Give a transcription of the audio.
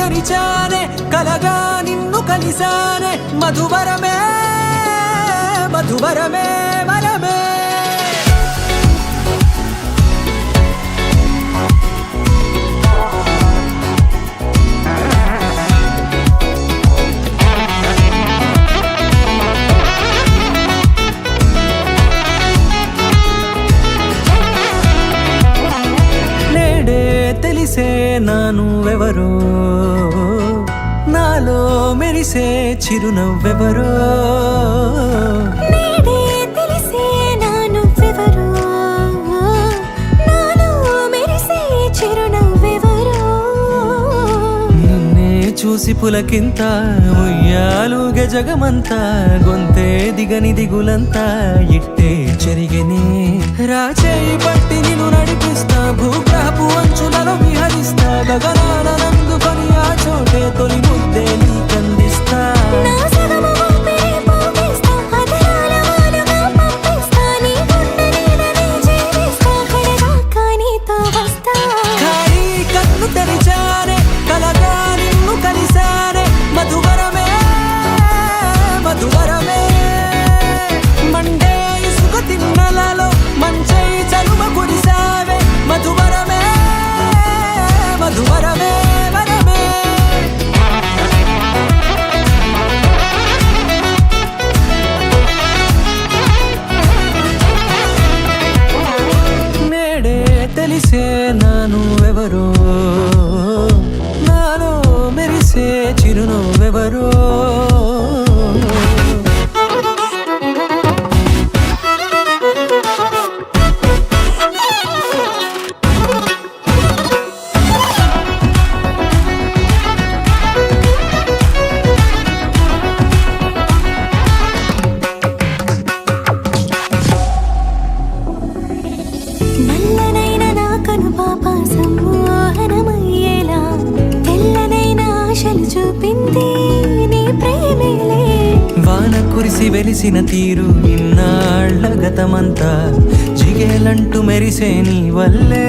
తెరిచానే కలగా నిన్ను కలిసానే మధువరమే మధువరమే వరమే తెలిసే నానువెవరో నాలో మెరిసే చిరునవ్వెవరో నేడే తెలిసే నానువెవరో నాలో మెరిసే చిరునవ్వెవరో నిన్నే చూసి పులకింత ఉయ్యాలుగే జగమంతా గొంతే దిగని దిగులంతా ఇట్టే చెరిగనే రాచేయి పట్టి నిన్ను నడిపిస్తా భూగ్రహపు అంచులలో విహరిస్తా గగనాల నందుకొని ఆ చోటే తొలి ముద్దే నీకందిస్తా నా సగము ఊపిరి పోగిస్తా అధరాల వాలుగా పంపిస్తా నీ గుండె నీడనే జీవిస్తా కడదాకా నీతో వస్తా ఖాళీ కన్ను తెరిచానే కలగా నిన్ను కలిసానే మధువరమే మధువరమే మండే ఇసుక తిన్నలలో మంచై చలువ కురిసావే మధువరమే మధువరమే వరమే నేడే తెలిసే నానువెవరో నాలో మెరిసే చిరునవ్వెవరో నల్లనైన నా కనుపాప సమ్మోహనమయ్యేలా తెల్లనైన ఆశలు చూపింది నీ ప్రేమేలే వాన కురిసి వెలిసిన తీరు ఇన్నాళ్ల గతమంతా జిగేలంటూ మెరిసే నీ వల్లే